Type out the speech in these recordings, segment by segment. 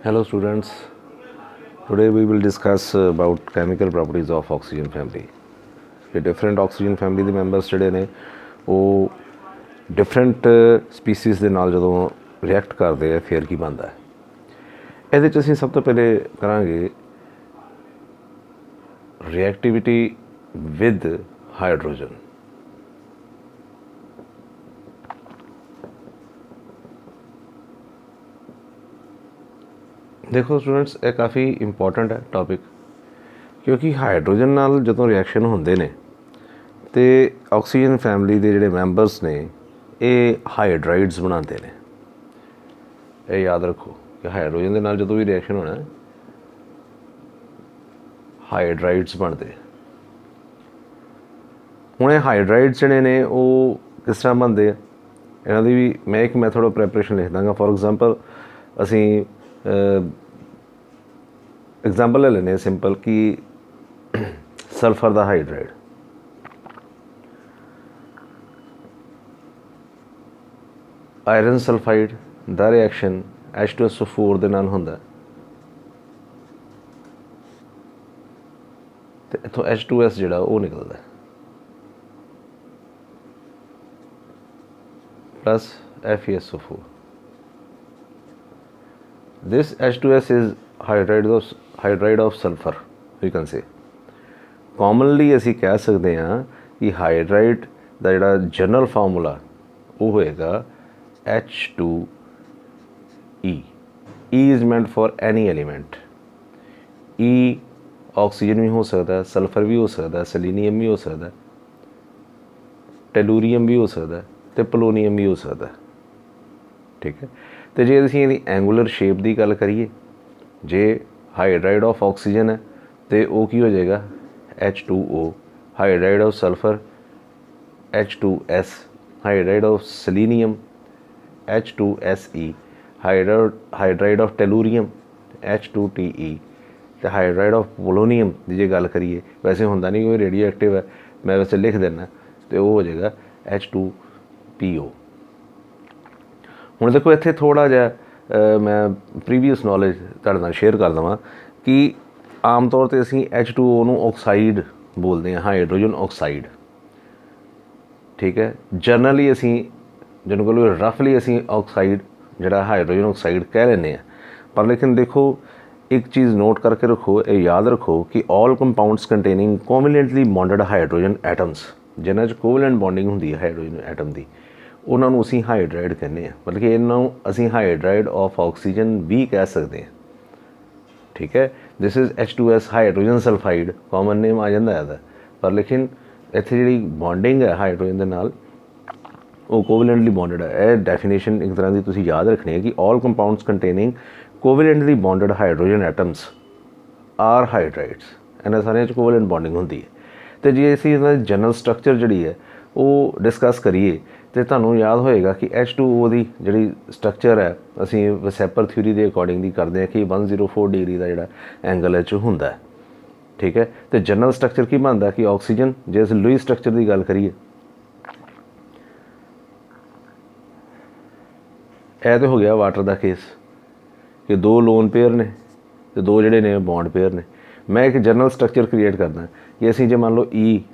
Hello students, today we will discuss about chemical properties of oxygen family. The different oxygen family ਦੇ members ਜਿਹੜੇ ਨੇ ਉਹ different species ਦੇ ਨਾਲ ਜਦੋਂ react ਕਰਦੇ ਆ ਫਿਰ ਕੀ ਬਣਦਾ ਹੈ। ਇਹਦੇ 'ਚ ਅਸੀਂ ਸਭ ਤੋਂ ਪਹਿਲੇ ਕਰਾਂਗੇ reactivity with hydrogen। देखो स्टूडेंट्स ये काफ़ी इंपॉर्टेंट है टॉपिक क्योंकि हाइड्रोजन नाल जो रिएक्शन होंदे ने तो ऑक्सीजन फैमिली के जोड़े मैंबर्स ने ये हाइड्राइड्स बनाते हैं। ये याद रखो कि हाइड्रोजन के नाल जो भी रिएक्शन होना हाइड्राइड्स बनते। हुण ये हाइड्राइड्स जोड़े ने वो किस तरह बनते हैं इन्हों की भी मैं एक मैथड ऑफ प्रैपरेशन लिख दाँगा। फॉर एग्जाम्पल असी एग्जाम्पल ले लेने सिंपल कि सल्फर का हाइड्राइड आयरन सल्फाइड का रिएक्शन H2SO4 के नाल होंदा ते इत्थों H2S जिहड़ा वो निकलदा plus FeSO4। This H2S is hydride of sulfur we can say। commonly ਅਸੀਂ कह सकते हैं कि हाइड्राइड का जोड़ा जनरल फार्मूला वो होएगा H2E। E is meant for any element। E oxygen भी हो सकता है, सल्फर भी हो सकता है, सेलेनियम भी हो सकता है, टेलूरियम भी हो सकता है तो पोलोनियम भी हो सकता है। ठीक है, तो जे असीं इहदी एंगूलर शेप की गल करिए जे हाइड्राइड ऑफ ऑक्सीजन है तो वो की हो जाएगा H2O। Hydride of sulphur H2S। Hydride of selenium H2Se। Hydride of tellurium H2Te। तो हाइड्राइड ऑफ पोलोनियम की जो गल करिए वैसे होंदा नहीं कोई रेडियो एक्टिव है, मैं वैसे लिख देना तो वो हो जाएगा H2PO। हुण देखो इत्थे थोड़ा जिहा मैं प्रीवियस नॉलेज तुहाडे नाल शेयर कर देवां कि आम तौर पर असीं H2O नूं ऑक्साइड बोलते हैं, हाइड्रोजन ऑक्साइड। ठीक है, जनरली असीं जिन्हों को रफली असीं ऑक्साइड जिहड़ा हाइड्रोजन ऑक्साइड कह लैंदे आ, पर लेकिन देखो एक चीज़ नोट करके रखो, ये याद रखो कि all compounds containing covalently bonded hydrogen atoms जिन्हां 'च कोवैलेंट बॉन्डिंग हुंदी है हाइड्रोजन एटम की उन्होंने असीं हाइड्राइड कहने हैं, मतलब कि इन्हों असीं हाइड्राइड ऑफ ऑक्सीजन भी कह सकते हैं। ठीक है, this is H2S hydrogen sulphide common name आ जाता है, पर लेकिन इत्थे जिहड़ी बॉन्डिंग है हाइड्रोजन के नाल वो कोवैलेंटली बॉन्डड है। यह डेफिनेशन एक तरह की तुसीं याद रखनी है कि all compounds containing covalently bonded hydrogen atoms are hydrides. इन्हां सारियां च कोवैलेंट बॉन्डिंग होंदी है। तो जे असीं इहदा जनरल स्ट्रक्चर जिहड़ी है वो डिस्कस करिए तो तुहानूं याद होएगा कि H2O की जिहड़ी स्ट्रक्चर है असीं वेसेपर थ्योरी के अकॉर्डिंगली करते हैं कि 104 डिग्री का जिहड़ा एंगल हुंदा है। ठीक है, तो जनरल स्ट्रक्चर की बनता कि ऑक्सीजन जे असीं लुईस स्ट्रक्चर की गल करिए यह तो हो गया वाटर का केस कि दो लोन पेयर ने तो दो जोड़े ने बॉन्ड पेयर ने। मैं एक जनरल स्ट्रक्चर क्रिएट करना कि असीं जे मान लो ई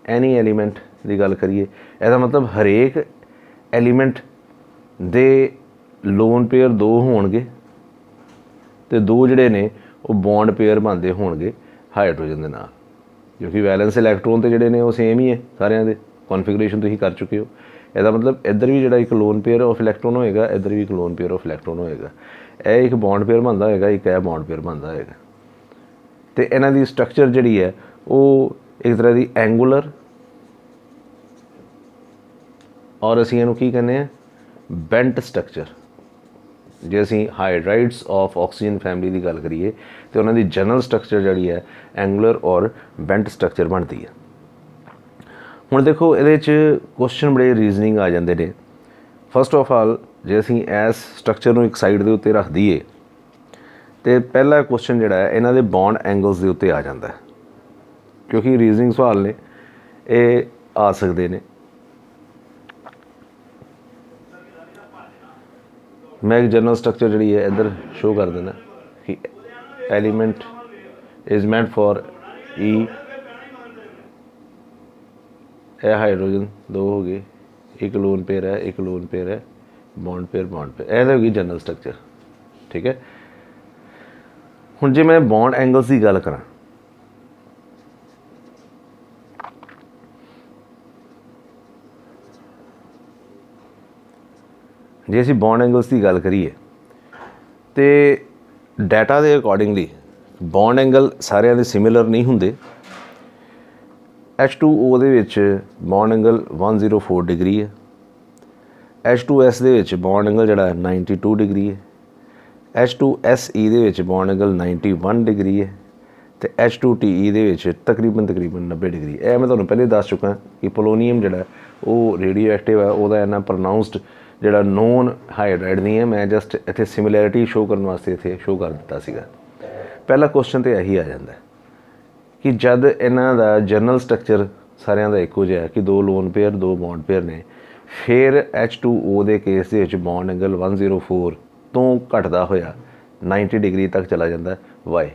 एनी एलीमेंट की गल करिए इसका मतलब हरेक एलीमेंट दे लोन पेयर दो होणगे तो दो जोड़े ने वो बॉन्ड पेयर बनते होणगे हाइड्रोजन के नाल, क्योंकि वैलेंस इलैक्ट्रॉन तो जोड़े ने वो सेम ही है सारिਆਂ दे कॉन्फिगरेशन तुसीं कर चुके हो। इसका मतलब इधर भी जो एक लोन पेयर ऑफ इलैक्ट्रॉन होएगा, इधर भी एक लोन पेयर ऑफ इलैक्ट्रॉन होएगा। यह एक बॉन्ड पेयर बनता होएगा, एक यह बॉन्ड पेयर बनता होएगा। तो इन्हां दी स्ट्रक्चर जिहड़ी है वो एक तरह की एंगूलर और असीं इहनूं की कहने हैं बेंट स्ट्रक्चर। जे असीं हाइड्राइड्स ऑफ ऑक्सीजन फैमिली की गल करिए तो उन्होंने जनरल स्ट्रक्चर जिहड़ी है एंगूलर और बेंट स्ट्रक्चर बनती है। हुण देखो ये क्वेश्चन बड़े रीजनिंग आ जाते हैं। फस्ट ऑफ ऑल जे असीं इस स्ट्रक्चर नूं एक साइड के उत्ते रख दईए तो पहला क्वेश्चन जिहड़ा है इन्हां दे बॉन्ड एंगल्स के उत्ते आ जाता है, क्योंकि रीजनिंग सवाल ने ये आ सकते हैं। मैं एक जनरल स्ट्रक्चर जी है इधर शो कर देना कि एलिमेंट इज मेंट फॉर ई, यह हाइड्रोजन दो हो गए, एक लोन पेयर है, एक लोन पेयर है, बॉन्ड पेयर, यह होगी जनरल स्ट्रक्चर। ठीक है, हुण जे मैं बॉन्ड एंगल्स की गल करा, जे असीं बॉन्ड एंगल्स की गल करिए तो डाटा के अकॉर्डिंगली बॉन्ड एंगल सारिਆਂ ਦੇ सिमिलर नहीं होंगे। H2O ਦੇ ਵਿੱਚ बॉन्ड एंगल 104 डिग्री है, H2S ਦੇ ਵਿੱਚ बॉन्ड एंगल ਜਿਹੜਾ 92 डिग्री है, H2SE ਦੇ ਵਿੱਚ बॉन्ड एंगल 91 डिग्री है, तो H2TE ਦੇ ਵਿੱਚ तकरीबन 90 डिग्री। ਇਹ मैं ਤੁਹਾਨੂੰ ਪਹਿਲੇ ਦੱਸ ਚੁੱਕਾ कि पोलोनीयम ਜਿਹੜਾ ਉਹ रेडियो एक्टिव है, ਉਹਦਾ ਇੰਨਾ ਪ੍ਰੋਨਾउंस्ड ਜਿਹੜਾ नोन हाइड्राइड नहीं है। मैं जस्ट इत्थे सिमिलैरिटी शो करने वास्ते इत्थे शो कर दिता सीगा। पहला क्वेश्चन तो यही आ जाता है कि जब इन्हां दा जनरल स्ट्रक्चर सारिਆਂ ਦਾ ਇੱਕੋ ਜਿਹਾ कि दो लोन पेयर दो बॉन्ड पेयर ने, फिर H2O ਦੇ केस ਦੇ ਵਿੱਚ बॉन्ड एंगल 104 ਤੋਂ ਘਟਦਾ ਹੋਇਆ 90 डिग्री तक चला जाता है। वाई?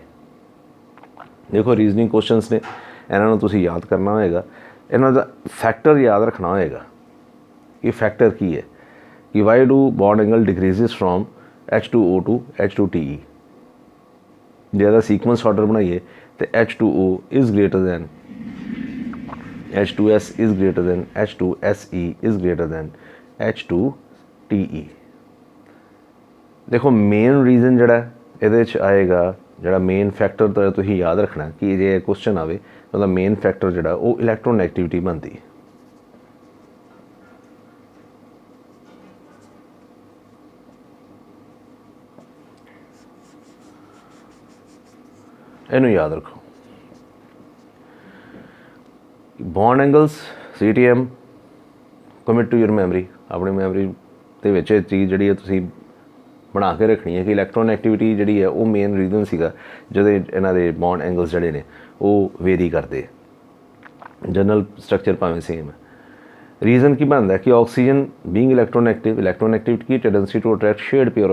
देखो रीजनिंग क्वेश्चनस ने, इन्हां नूं तुसीं याद करना होएगा, इन्हां दा फैक्टर याद रखना होएगा कि फैक्टर की है कि why do bond angle decreases from H2O to H2TE। ज़्यादा सीक्वेंस ऑर्डर बनाइए तो H2O is greater than H2S is greater than H2SE is greater than H2TE। देखो मेन रीजन जड़ा ये आएगा, जड़ा मेन फैक्टर तो तुम याद रखना कि जे क्वेश्चन आए तो मेन फैक्टर जड़ा वो इलैक्ट्रोनैगेटिविटी बनती है। इनू याद रखो, bond angles CTM commit to your memory, अपनी मैमरी के विच चीज़ जी तुसीं बना के रखनी है कि इलैक्ट्रॉन एक्टिविटी जी है वो मेन रीजन सीगा जो इन्हां दे बॉन्ड एंगल्स जड़े ने वो वेरी करते, जनरल स्ट्रक्चर भावें सेम है। रीजन की बनता है कि ऑक्सीजन बीइंग इलैक्ट्रॉन एक्टिविटी की tendency to attract shared pair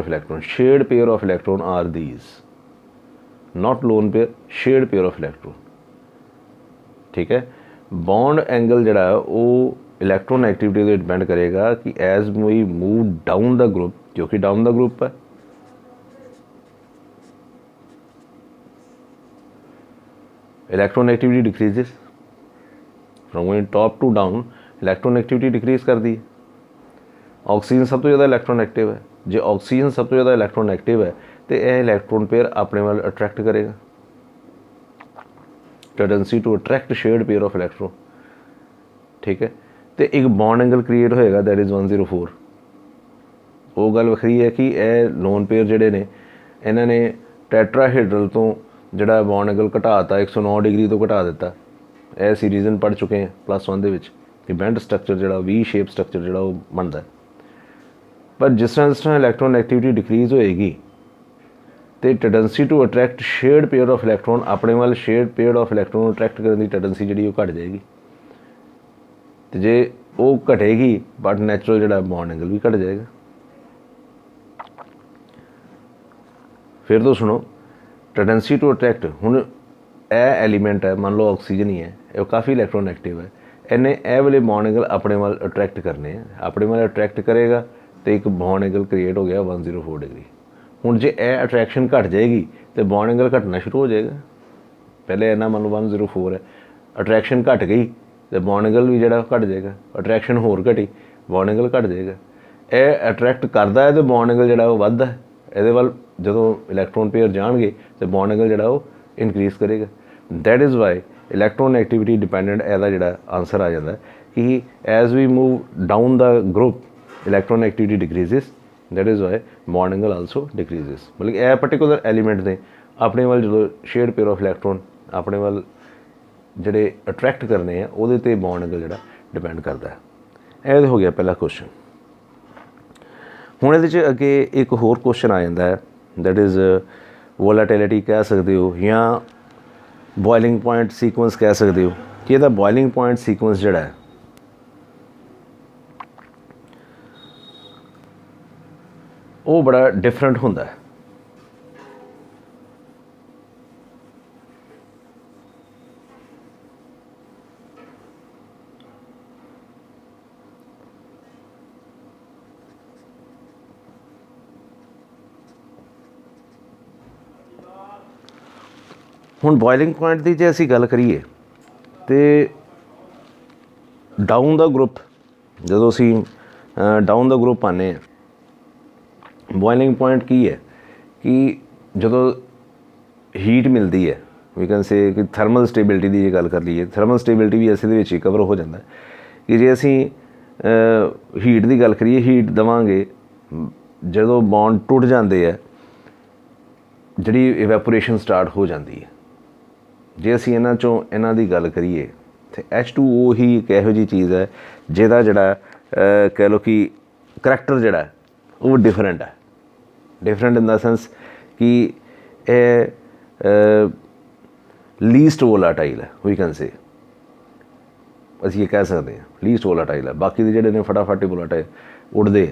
of electron are these, not lone pair, shared pair of electron. ठीक है, बॉन्ड एंगल जड़ा वो इलैक्ट्रॉन एक्टिविटी पर डिपेंड करेगा कि as we move down the group, क्योंकि down the group है, electron activity decreases from going top to down, electron activity decrease कर दी। ऑक्सीजन सब तो ज़्यादा इलैक्ट्रॉन एक्टिव है, जो ऑक्सीजन सब तो ज़्यादा इलैक्ट्रॉन एक्टिव है तो यह इलैक्ट्रॉन पेयर अपने वाल अट्रैक्ट करेगा, tendency to attract shared pair of electron. ठीक है, तो एक बॉन्ड एंगल क्रिएट होएगा दैट इज़ 104। वो गल वखरी है कि यह लोन पेयर जड़े ने इन्हों ने टैट्राहेड्रल तो जड़ा बॉन्ड एंगल घटाता 109 डिग्री तो घटा दिता। यह सी रीजन पढ़ चुके हैं +1 दे कि बेंट स्ट्रक्चर जड़ा V शेप स्ट्रक्चर जड़ा वो बनता है। पर जिस तरह इलैक्ट्रॉन एक्टिविटी डिक्रीज होएगी तो tendency to attract shared pair of electron, अपने वाल shared pair of electron attract करने की टेंडेंसी जी घट जाएगी। तो जे वो घटेगी बट नैचुरल जड़ा बॉन्ड एंगल भी घट जाएगा। फिर तो सुनो, टेंडेंसी टू अट्रैक्ट, हुण ए एलीमेंट है, मान लो ऑक्सीजन ही है, ये काफ़ी इलैक्ट्रॉन एक्टिव है, इन्हें ए वाले बॉन्ड एंगल अपने वाल अट्रैक्ट करने हैं, अपने वाल अट्रैक्ट करेगा तो एक बॉन्ड एंगल क्रिएट हो गया 104 डिग्री। हुण जे ए अट्रैक्शन घट जाएगी तो बॉन्ड एंगल घटना शुरू हो जाएगा। पहले इन्ना मान लो 104 है, अट्रैक्शन घट गई तो बॉन्ड एंगल भी जड़ा घट जाएगा, अट्रैक्शन होर घटी बॉन्ड एंगल घट जाएगा। ए अट्रैक्ट करता है तो बॉन्ड एंगल जड़ा वो वधदा है, ये वाल जो इलैक्ट्रॉन पेयर जाएंगे तो बॉन्ड एंगल जड़ा वो इनक्रीज करेगा। That is why electron activity dependent एदा जड़ा आंसर आ जाता है कि as we move down the group electron activity decreases, that is why bond angle also decreases. मतलब यह पर्टिकुलर एलीमेंट ने अपने वाल जो शेयर्ड पेयर ऑफ इलैक्ट्रॉन अपने वाल जड़े अट्रैक्ट करने हैं वो बॉन्ड एंगल जड़ा डिपेंड करता है। यह हो गया पहला क्वेश्चन। हुण ये अगे एक होर क्वेश्चन आ जाता है, दैट इज़ वोलाटिलिटी कह सकते हो या बॉइलिंग पॉइंट सीक्वेंस कह सकते हो कि यदा बॉइलिंग पॉइंट सीक्वेंस जड़ा है वो बड़ा डिफरेंट होंदा है। ਹੁਣ ਬੋਇਲਿੰਗ ਪੁਆਇੰਟ ਦੀ ਜੇ ਅਸੀਂ ਗੱਲ ਕਰੀਏ तो डाउन द ग्रुप जो असी डाउन द ग्रुप आने बॉइलिंग पॉइंट की है कि जो हीट मिलती है वी कैन से कि थर्मल स्टेबिलिटी की गल कर लीए थर्मल स्टेबिलिटी भी इस ही कवर हो जाता है कि जे असी हीट की गल करिए हीट देवांगे जो बॉन्ड टुट जाते हैं जी इवैपोरेशन स्टार्ट हो जाती है जे असी इन्हां चों इन्हां दी गल करिए तो H2O ही एक इहो जी चीज़ है जिहदा जिहड़ा कह लो कि करैक्टर जिहड़ा है वो डिफरेंट है डिफरेंट इन द सेंस कि लीस्ट वोलाटाइल है वी कैन से असीं ये कह सकते हैं लीस्ट वोलाटाइल है बाकी दे जिहड़े ने फटाफट ही वोलाटाइल उड़दे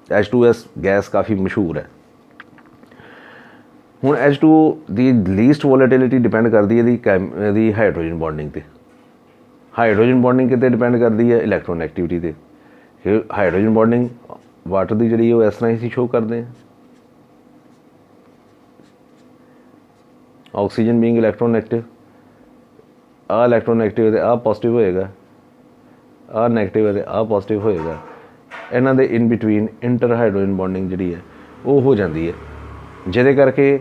H2S गैस काफ़ी मशहूर है हुण H2O दी लीस्ट वोलेटिलिटी डिपेंड करती है दी हाइड्रोजन बॉन्डिंग ते हाइड्रोजन बॉन्डिंग कितने डिपेंड करती है इलैक्ट्रोनैगेटिविटी ते हाइड्रोजन बॉन्डिंग वाटर की जी इस तरह ही शो करते हैं ऑक्सीजन बीइंग इलैक्ट्रोनैगेटिव आ इलैक्ट्रोनैगेटिव है आ पॉजिटिव होएगा आ नैगेटिव है आ पॉजिटिव होएगा इन्हां दे in between inter hydrogen bonding जी है वो हो जाती है जिहदे करके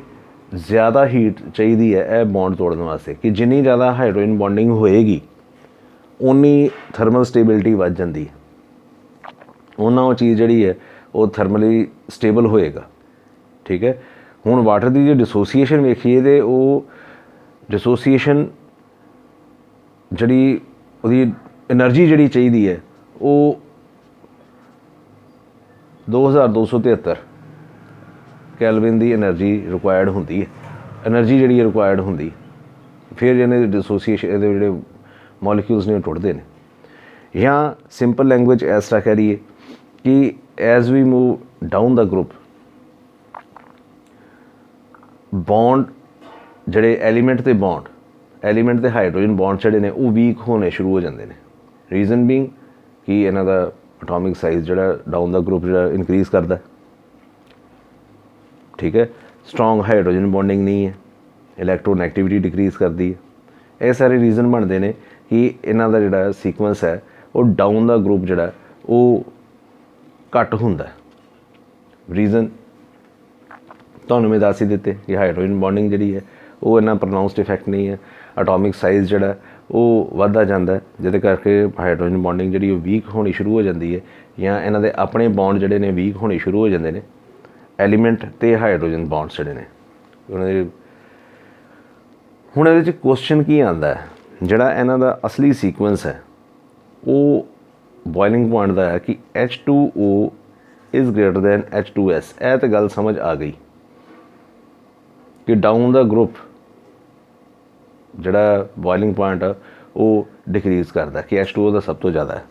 ज़्यादा हीट चाहिए है बॉन्ड तोड़ने वास्ते कि जिन्नी ज़्यादा हाइड्रोजन बॉन्डिंग होएगी उन्नी थर्मल स्टेबिलिटी वध जाती है उन्ना वो चीज़ जी है वो थर्मली स्टेबल होएगा ठीक है हुण वाटर की जो डिसोसीएशन वेखीए तो वो डिसोसीएशन जी एनर्जी जी चाहिए है वो 2273 कैलविन की एनर्जी रिक्वायर्ड होंगी है एनर्जी जी रिक्वायर्ड होंगी फिर इन्हें डिसोसीएशन जोड़े मॉलिक्यूल्स ने टुटते हैं या सिंपल लैंग्वेज इस तरह कह रही है कि as we move down the group bond जड़े एलीमेंट ते हाइड्रोजन बॉन्ड जड़े ने वो वीक होने शुरू हो जाते हैं रीजन बीइंग कि इन्हां दा एटॉमिक साइज जड़ा डाउन द ग्रुप जड़ा इनक्रीज़ करता है ठीक है स्ट्रॉन्ग हाइड्रोजन बॉन्डिंग नहीं है इलैक्ट्रोनैगेटिविटी डिक्रीज़ करती है ये सारे रीजन बनते हैं कि इन्हां दा जिहड़ा सीक्वेंस है वो डाउन द ग्रुप जिहड़ा वो घट हुंदा है रीजन तुहानूं मैं दस ही दिते कि हाइड्रोजन बॉन्डिंग जिहड़ी है वो इन्ना प्रोनाउंसड इफैक्ट नहीं है एटॉमिक साइज जिहड़ा वो वधदा जांदा है जिहदे करके हाइड्रोजन बॉन्डिंग जिहड़ी वीक होनी शुरू हो जाती है या इन्हां दे अपने बॉन्ड जिहड़े ने वीक होने शुरू हो जाते हैं एलीमेंट ते हाइड्रोजन बॉन्ड्स जिहड़े ने उन्हां दे हुण इहदे च क्वेश्चन की आंदा है जिहड़ा इन्हां दा असली सीक्वेंस है वो बॉइलिंग पॉइंट दा है कि H2O is greater than H2S यह तो गल समझ आ गई कि डाउन द ग्रुप जिहड़ा बॉइलिंग पॉइंट है वो डिक्रीज़ करता है कि H2O का सब तो ज़्यादा है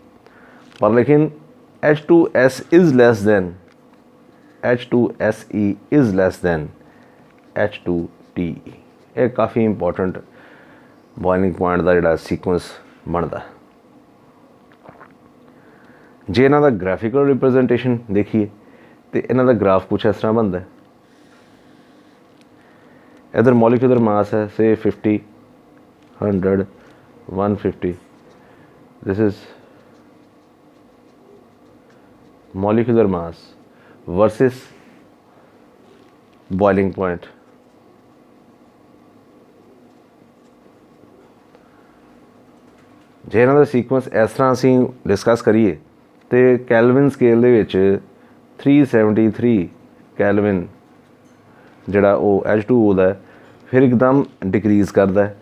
पर लेकिन H2S is less than H2SE is less than H2TE ये काफ़ी इंपॉर्टेंट बॉइलिंग पॉइंट का जिहड़ा सीक्वेंस बनता है जे इन्हां दा ग्राफिकल रिप्रजेंटेशन देखिए तो इन्हां दा ग्राफ कुछ इस तरह बनता है इधर मॉलिक्यूलर मास है से 50 100 150 this is molecular mass versus boiling point जे इन्हां दा सीक्वेंस इस तरह असीं डिस्कस करिए तो कैलविन स्केल दे विच 373 कैलविन जिहड़ा वो H2O दा है फिर एकदम डिक्रीज़ करता है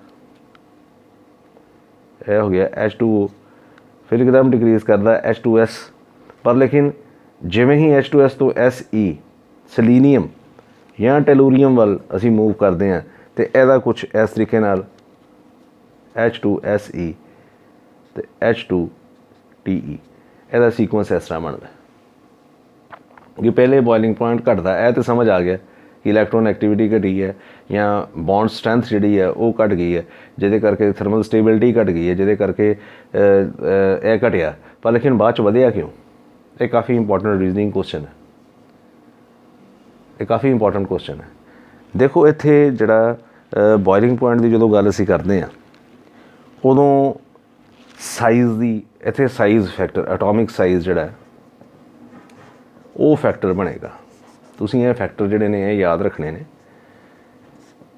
यह हो गया H2O फिर एकदम डिक्रीज़ करता है H2S पर लेकिन जिमें ही H2S तो SE सलीनियम या टेलूरियम वाल असी मूव करते हैं तो यदा कुछ इस तरीके नाल H2SE तो H2TE यदा सीक्वेंस इस तरह बनता है कि पहले बॉइलिंग पॉइंट घटता है तो समझ आ गया कि इलैक्ट्रॉन एक्टिविटी घटी है या बॉन्ड स्ट्रेंथ जी है वो घट गई है जिहदे करके थर्मल स्टेबिलिटी घट गई है जिहदे करके यह घटिया पर लेकिन बाद वधिया क्यों ये काफ़ी इंपॉर्टेंट रीजनिंग क्वेश्चन है ये काफ़ी इंपॉर्टेंट क्वेश्चन है देखो इत्थे जिहड़ा ਬੋਇਲਿੰਗ ਪੁਆਇੰਟ ਦੀ ਜਦੋਂ ਗੱਲ ਅਸੀਂ ਕਰਦੇ ਹਾਂ ਉਦੋਂ ਸਾਈਜ਼ ਦੀ ਇੱਥੇ ਸਾਈਜ਼ ਫੈਕਟਰ ਐਟੋਮਿਕ ਸਾਈਜ਼ ਜਿਹੜਾ ਉਹ ਫੈਕਟਰ ਬਣੇਗਾ। ਤੁਸੀਂ ਇਹ ਫੈਕਟਰ ਜਿਹੜੇ ਨੇ ਇਹ ਯਾਦ ਰੱਖਣੇ ਨੇ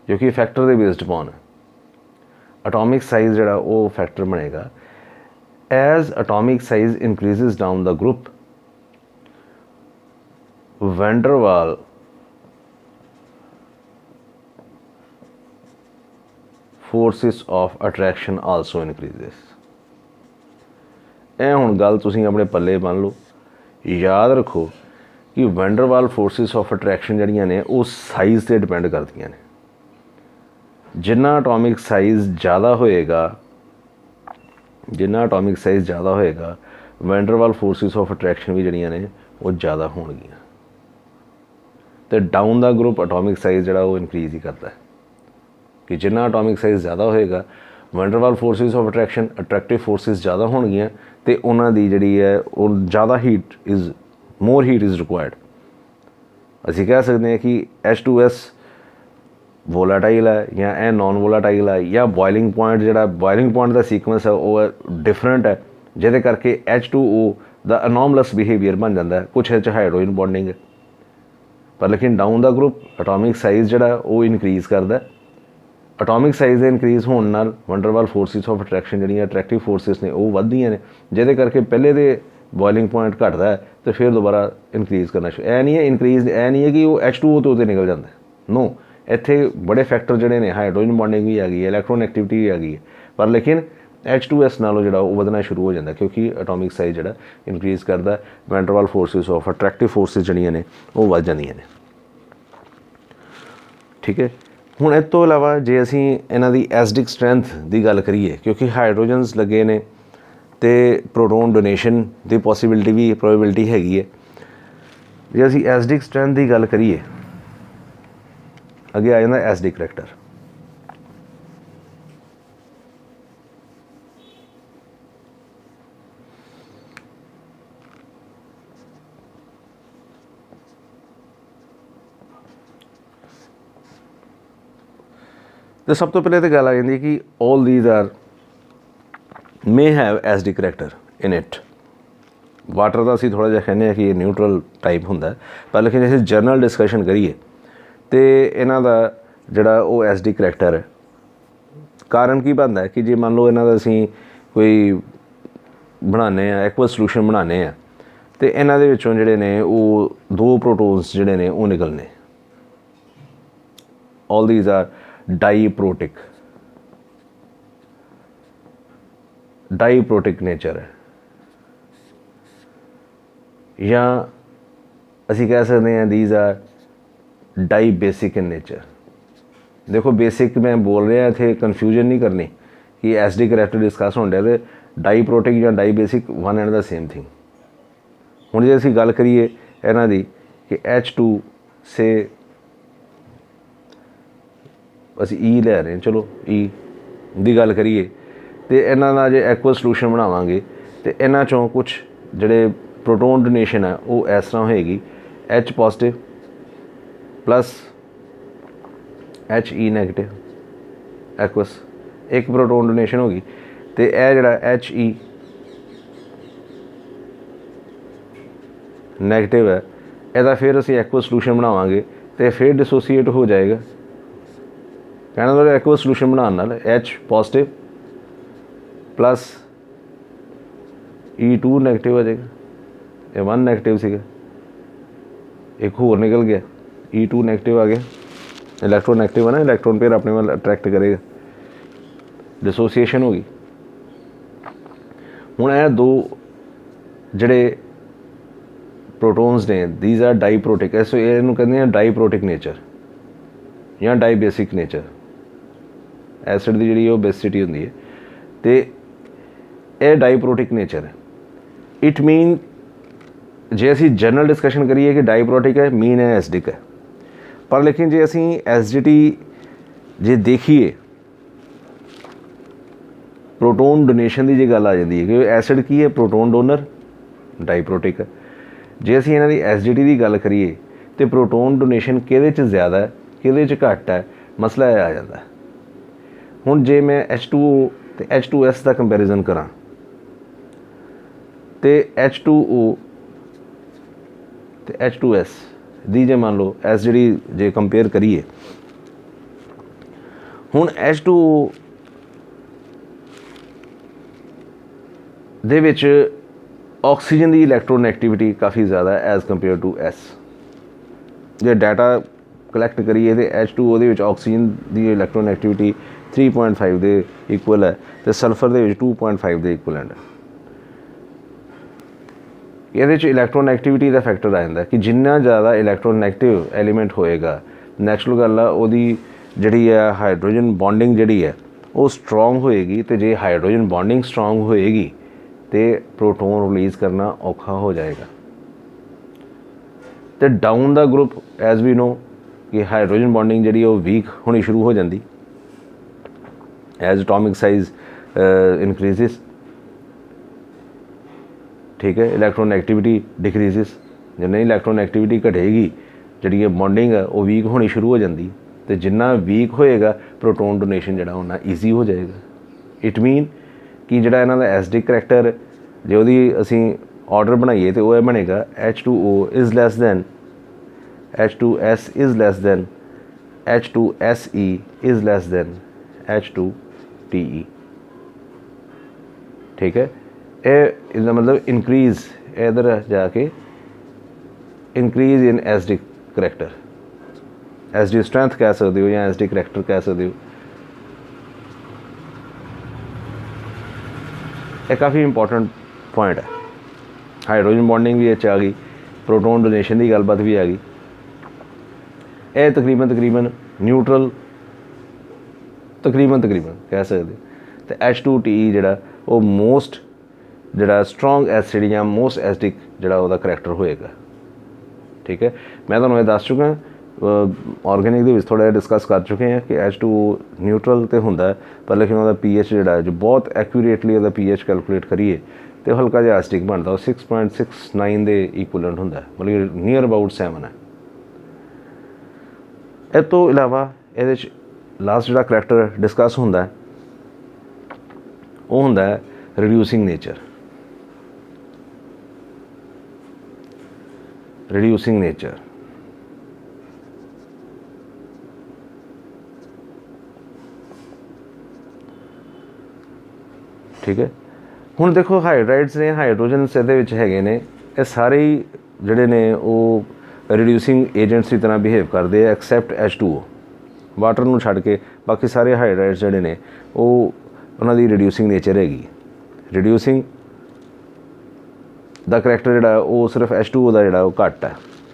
ਜੋ ਕਿ ਫੈਕਟਰ ਦੇ ਬੇਸਡ ਅਪੋਨ ਐਟੋਮਿਕ ਸਾਈਜ਼ ਜਿਹੜਾ ਉਹ ਫੈਕਟਰ ਬਣੇਗਾ। As atomic size ਇਨਕਰੀਜ਼ਿਜ਼ down the group van der wall forces of attraction also increases। ਇਹ ਹੁਣ ਗੱਲ ਤੁਸੀਂ ਆਪਣੇ ਪੱਲੇ ਬੰਨ ਲਓ, ਯਾਦ ਰੱਖੋ ਕਿ van der Waal forces of attraction ਜਿਹੜੀਆਂ ਨੇ ਉਹ ਸਾਈਜ਼ 'ਤੇ ਡਿਪੈਂਡ ਕਰਦੀਆਂ ਨੇ। ਜਿੰਨਾ ਅਟੋਮਿਕ ਸਾਈਜ਼ ਜ਼ਿਆਦਾ ਹੋਏਗਾ van der Waal forces of attraction ਵੀ ਜਿਹੜੀਆਂ ਨੇ ਉਹ ਜ਼ਿਆਦਾ ਹੋਣਗੀਆਂ। ਅਤੇ ਡਾਊਨ ਦਾ ਗਰੁੱਪ ਅਟੋਮਿਕ ਸਾਈਜ਼ ਜਿਹੜਾ ਉਹ ਇਨਕਰੀਜ਼ ਹੀ ਕਰਦਾ ਹੈ ਕਿ ਜਿੰਨਾ ਅਟੋਮਿਕ ਸਾਈਜ਼ ਜ਼ਿਆਦਾ ਹੋਏਗਾ van der Waal forces of attraction attractive forces ਜ਼ਿਆਦਾ ਹੋਣਗੀਆਂ ਅਤੇ ਉਹਨਾਂ ਦੀ ਜਿਹੜੀ ਹੈ ਉਹ ਜ਼ਿਆਦਾ ਮੋਰ ਹੀਟ ਇਜ਼ ਰਿਕੁਆਇਰਡ। ਅਸੀਂ ਕਹਿ ਸਕਦੇ ਹਾਂ ਕਿ H2S ਵੋਲਾਟਾਈਲ ਹੈ ਜਾਂ ਇਹ ਨੋਨ ਵੋਲਾਟਾਈਲ ਹੈ ਜਾਂ ਬੋਇਲਿੰਗ ਪੁਆਇੰਟ ਦਾ ਸੀਕੁਐਂਸ ਹੈ ਉਹ ਡਿਫਰੈਂਟ ਹੈ, ਜਿਹਦੇ ਕਰਕੇ H2O ਦਾ ਅਨੋਮਲਸ ਬਿਹੇਵੀਅਰ ਬਣ ਜਾਂਦਾ ਹੈ। ਕੁਛ ਇਹ 'ਚ ਹਾਈਡਰੋਜਨ ਬੌਂਡਿੰਗ ਹੈ, ਪਰ ਲੇਕਿਨ ਡਾਊਨ ਦਾ ਗਰੁੱਪ ਅਟੋਮਿਕ ਸਾਈਜ਼ ਜਿਹੜਾ ਉਹ ਇਨਕਰੀਜ਼ ਕਰਦਾ। ਅਟੋਮਿਕ ਸਾਈਜ਼ ਦੇ ਇਨਕਰੀਜ਼ ਹੋਣ ਨਾਲ van der Waal forces of attraction ਜਿਹੜੀਆਂ ਅਟਰੈਕਟਿਵ ਫੋਰਸਿਸ ਨੇ ਉਹ ਵੱਧਦੀਆਂ ਨੇ, ਜਿਹਦੇ ਕਰਕੇ ਪਹਿਲੇ ਦੇ ਬੋਇਲਿੰਗ ਪੁਆਇੰਟ ਘਟਦਾ ਹੈ ਅਤੇ ਫਿਰ ਦੁਬਾਰਾ ਇਨਕਰੀਜ਼ ਕਰਨਾ ਇਹ ਨਹੀਂ ਹੈ ਕਿ ਉਹ H2O ਤੋਂ ਉੱਤੇ ਨਿਕਲ ਜਾਂਦਾ। ਨੋ, ਇੱਥੇ ਬੜੇ ਫੈਕਟਰ ਜਿਹੜੇ ਨੇ ਹਾਈਡਰੋਜਨ ਬੌਂਡਿੰਗ ਵੀ ਆ ਗਈ ਹੈ, ਇਲੈਕਟ੍ਰੋਨੈਗੇਟਿਵਿਟੀ ਵੀ ਆ ਗਈ ਹੈ, ਪਰ ਲੇਕਿਨ H2S ਨਾਲੋਂ ਜਿਹੜਾ ਉਹ ਵਧਣਾ ਸ਼ੁਰੂ ਹੋ ਜਾਂਦਾ ਕਿਉਂਕਿ ਅਟੋਮਿਕ ਸਾਈਜ਼ ਜਿਹੜਾ ਇਨਕਰੀਜ਼ ਕਰਦਾ। Van der Waal forces of attractive forces ਜਿਹੜੀਆਂ ਨੇ ਉਹ ਵੱਧ ਜਾਂਦੀਆਂ ਨੇ। ਠੀਕ ਹੈ, ਹੁਣ ਇਸ ਤੋਂ ਇਲਾਵਾ ਜੇ ਅਸੀਂ ਇਹਨਾਂ ਦੀ ਐਸਿਡਿਕ ਸਟਰੈਂਥ ਦੀ ਗੱਲ ਕਰੀਏ, ਕਿਉਂਕਿ ਹਾਈਡਰੋਜਨਸ ਲੱਗੇ ਨੇ ਅਤੇ ਪ੍ਰੋਟੋਨ ਡੋਨੇਸ਼ਨ ਦੀ ਪ੍ਰੋਬੇਬਿਲਿਟੀ ਹੈਗੀ ਹੈ। ਜੇ ਅਸੀਂ ਐਸਿਡਿਕ ਸਟਰੈਂਥ ਦੀ ਗੱਲ ਕਰੀਏ, ਅੱਗੇ ਆ ਜਾਂਦਾ ਐਸਿਡਿਕ ਕਰੈਕਟਰ। ਅਤੇ ਸਭ ਤੋਂ ਪਹਿਲੇ ਤਾਂ ਗੱਲ ਆ ਜਾਂਦੀ ਕਿ all these may have acidic character in it. Water ਦਾ ਅਸੀਂ ਥੋੜ੍ਹਾ ਜਿਹਾ ਕਹਿੰਦੇ ਹਾਂ ਕਿ ਇਹ ਨਿਊਟਰਲ ਟਾਈਪ ਹੁੰਦਾ, ਪਰ ਲੇਕਿਨ ਅਸੀਂ ਜਨਰਲ ਡਿਸਕਸ਼ਨ ਕਰੀਏ ਅਤੇ ਇਹਨਾਂ ਦਾ ਜਿਹੜਾ ਉਹ ਐਸਿਡਿਕ ਕਰੈਕਟਰ ਹੈ। ਕਾਰਨ ਕੀ ਬਣਦਾ ਕਿ ਜੇ ਮੰਨ ਲਓ ਇਹਨਾਂ ਦਾ ਅਸੀਂ ਕੋਈ ਬਣਾਉਂਦੇ ਹਾਂ ਐਕੁਅਸ ਸੋਲਿਊਸ਼ਨ ਬਣਾਉਂਦੇ ਹਾਂ ਅਤੇ ਇਹਨਾਂ ਦੇ ਵਿੱਚੋਂ ਜਿਹੜੇ ਨੇ ਉਹ 2 ਪ੍ਰੋਟੋਨਸ ਜਿਹੜੇ ਨੇ ਉਹ ਨਿਕਲਣੇ। All these are diprotic nature ਹੈ, ਜਾਂ ਅਸੀਂ ਕਹਿ ਸਕਦੇ ਹਾਂ these are dibasic in nature. ਦੇਖੋ ਬੇਸਿਕ ਮੈਂ ਬੋਲ ਰਿਹਾ ਇੱਥੇ ਕਨਫਿਊਜ਼ਨ ਨਹੀਂ ਕਰਨੀ ਕਿ ਐਸਿਡਿਕ ਕਰੈਕਟਰ ਡਿਸਕਸ ਹੋਣ ਡਿਆ ਅਤੇ ਡਾਈਪ੍ਰੋਟਿਕ ਜਾਂ dibasic one and the same thing. ਹੁਣ ਜੇ ਅਸੀਂ ਗੱਲ ਕਰੀਏ ਇਹਨਾਂ ਦੀ ਕਿ H2 ਸੇ ਅਸੀਂ E ਲੈ ਰਹੇ ਹਾਂ, ਚਲੋ E ਦੀ ਗੱਲ ਕਰੀਏ ਅਤੇ ਇਹਨਾਂ ਦਾ ਜੇ ਐਕੁਅਸ ਸੋਲਿਊਸ਼ਨ ਬਣਾਵਾਂਗੇ ਅਤੇ ਇਹਨਾਂ 'ਚੋਂ ਕੁਛ ਜਿਹੜੇ ਪ੍ਰੋਟੋਨ ਡੋਨੇਸ਼ਨ ਹੈ ਉਹ ਇਸ ਤਰ੍ਹਾਂ ਹੋਏਗੀ H positive plus HE negative aqueous, ਇੱਕ ਪ੍ਰੋਟੋਨ ਡੋਨੇਸ਼ਨ ਹੋ ਗਈ। ਅਤੇ ਇਹ ਜਿਹੜਾ HE ਨੈਗੇਟਿਵ ਹੈ ਇਹਦਾ ਫਿਰ ਅਸੀਂ ਐਕੁਅਸ ਸੋਲਿਊਸ਼ਨ ਬਣਾਵਾਂਗੇ ਅਤੇ ਫਿਰ ਡਿਸੋਸੀਏਟ ਹੋ ਜਾਏਗਾ। ਕਹਿਣ ਦਾ ਮਤਲਬ ਐਕੁਅਸ ਸੋਲਿਊਸ਼ਨ ਬਣਾਉਣ ਨਾਲ H positive plus E2 negative ਆ ਜਾਏਗਾ। ਇਹ 1 ਨੈਗੇਟਿਵ ਸੀਗਾ, ਇੱਕ ਹੋਰ ਨਿਕਲ ਗਿਆ E2 ਨੈਗੇਟਿਵ ਆ ਗਿਆ। ਇਲੈਕਟ੍ਰੋਨ ਨੈਗੇਟਿਵ ਹੈ ਨਾ, ਇਲੈਕਟ੍ਰੋਨ ਪੇਅਰ ਆਪਣੇ ਵੱਲ ਅਟਰੈਕਟ ਕਰੇਗਾ, ਡਿਸੋਸੀਏਸ਼ਨ ਹੋ ਗਈ। ਹੁਣ ਇਹ 2 ਜਿਹੜੇ ਪ੍ਰੋਟੋਨਸ ਨੇ ਦੀਜ਼ ਆਰ ਡਾਈਪ੍ਰੋਟਿਕ, ਇਹਨੂੰ ਕਹਿੰਦੇ ਆ ਡਾਈਪ੍ਰੋਟਿਕ ਨੇਚਰ ਜਾਂ ਡਾਈ ਬੇਸਿਕ ਨੇਚਰ। ਐਸਿਡ ਦੀ ਜਿਹੜੀ ਉਹ ਬੇਸਿਟੀ ਹੁੰਦੀ ਹੈ ਅਤੇ ਇਹ ਡਾਈਪ੍ਰੋਟਿਕ ਨੇਚਰ ਹੈ। ਇਟ ਮੀਨ ਜੇ ਅਸੀਂ ਜਨਰਲ ਡਿਸਕਸ਼ਨ ਕਰੀਏ ਕਿ ਡਾਈਪ੍ਰੋਟਿਕ ਹੈ, ਮੀਨ ਹੈ ਐਸਿਡਿਕ ਹੈ, ਪਰ ਲੇਕਿਨ ਜੇ ਅਸੀਂ ਐਸਿਡਿਟੀ ਜੇ ਦੇਖੀਏ ਪ੍ਰੋਟੋਨ ਡੋਨੇਸ਼ਨ ਦੀ ਜੇ ਗੱਲ ਆ ਜਾਂਦੀ ਹੈ ਕਿ ਐਸਿਡ ਕੀ ਹੈ, ਪ੍ਰੋਟੋਨ ਡੋਨਰ, ਡਾਈਪ੍ਰੋਟਿਕ ਹੈ। ਜੇ ਅਸੀਂ ਇਹਨਾਂ ਦੀ ਐਸਿਡਿਟੀ ਦੀ ਗੱਲ ਕਰੀਏ ਤਾਂ ਪ੍ਰੋਟੋਨ ਡੋਨੇਸ਼ਨ ਕਿਹਦੇ 'ਚ ਜ਼ਿਆਦਾ ਹੈ, ਕਿਹਦੇ 'ਚ ਘੱਟ ਹੈ, मसला यह आ जाता है। हुण जे मैं H2O ते H2S का कंपैरिजन करा तो H2O ते H2S दी जे मान लो एस जी जे कंपेयर करिए, हुण H2O दे विच ऑक्सीजन की इलैक्ट्रोनैगेटिविटी काफ़ी ज़्यादा है एज़ कंपेयर टू S। जो डाटा कलैक्ट करिए तो H2O दे विच ऑक्सीजन की इलैक्ट्रोनैगेटिविटी 3.5 के इक्वल है तो सल्फर दे विच 2.5 के इक्वलेंट है। ये इलैक्ट्रोनैगेटिविटी का फैक्टर आ जाता है कि जिन्ना ज़्यादा इलैक्ट्रोनैगेटिव एलीमेंट होएगा, नैचुरल गल है उहदी जिहड़ी है हाइड्रोजन बॉन्डिंग जिहड़ी है वो स्ट्रोंग होएगी, तो जे हाइड्रोजन बॉन्डिंग स्ट्रोंग होएगी तो प्रोटोन रिलीज़ करना औखा हो जाएगा। तो down the group as we know कि हाइड्रोजन बॉन्डिंग जिहड़ी वो वीक होनी शुरू हो जाती एज एटॉमिक साइज इनक्रीजिज। ठीक है, इलैक्ट्रोनैगेटिविटी डिक्रीजिज, जिन्नी इलैक्ट्रोनैगेटिविटी घटेगी जी बॉन्डिंग है वो वीक होनी शुरू हो जाती, तो जिन्ना वीक होएगा प्रोटोन डोनेशन जो उन्ना ईजी हो जाएगा। इट मीन कि जोड़ा इन्हों का एसिडिक करैक्टर जो असी ऑर्डर बनाइए तो वह बनेगा H2O is less than H2S is less than H2SE is less than H2TE। ठीक है, इसका मतलब इनक्रीज़ इधर जाके increase in acidic character, acidic strength कह सकते हो या एसिडिक करैक्टर कह सकते हो। यह काफ़ी इंपॉर्टेंट पॉइंट है। हाइड्रोजन बॉन्डिंग भी आ गई, प्रोटोन डोनेशन की गलबात भी आ गई। यह तकरीबन न्यूट्रल तकरीबन कह सकते। तो H2TE जोड़ा वो मोस्ट जोड़ा स्ट्रोंग एसिड या मोस्ट एसिडिक जोड़ा वो करैक्टर होएगा। ठीक है, मैं तुहानूं दस चुका ऑर्गेनिक दे विच थोड़ा डिस्कस कर चुके हैं कि H2O न्यूट्रल तो होंदा पर लेकिन वह pH जोड़ा जो बहुत एक्यूरेटली वह pH कैलकुलेट करिए तो हल्का जिहा एसिडिक बनता, वो 6.69 के इक्वलेंट होंदा, मतलब नियर अबाउट 7 है। इस तो इलावा ये लास्ट जो करैक्टर डिस्कस होंदा वो होंदा रिड्यूसिंग नेचर। रिड्यूसिंग नेचर ठीक है। हुण देखो हाइड्राइड्स ने हाइड्रोजनस ये हैगे ने, ये सारे ही जोड़े ने वो रिड्यूसिंग एजेंट्स की तरह बिहेव करते हैं एक्सैप्ट H2O। वाटर नूं छड्ड के बाकी सारे हाइड्राइड्स जोड़े ने वो उन्हां दी रिड्यूसिंग नेचर हैगी। रिड्यूसिंग दा करैक्टर जोड़ा वो सिर्फ H2O का जोड़ा वो घट है,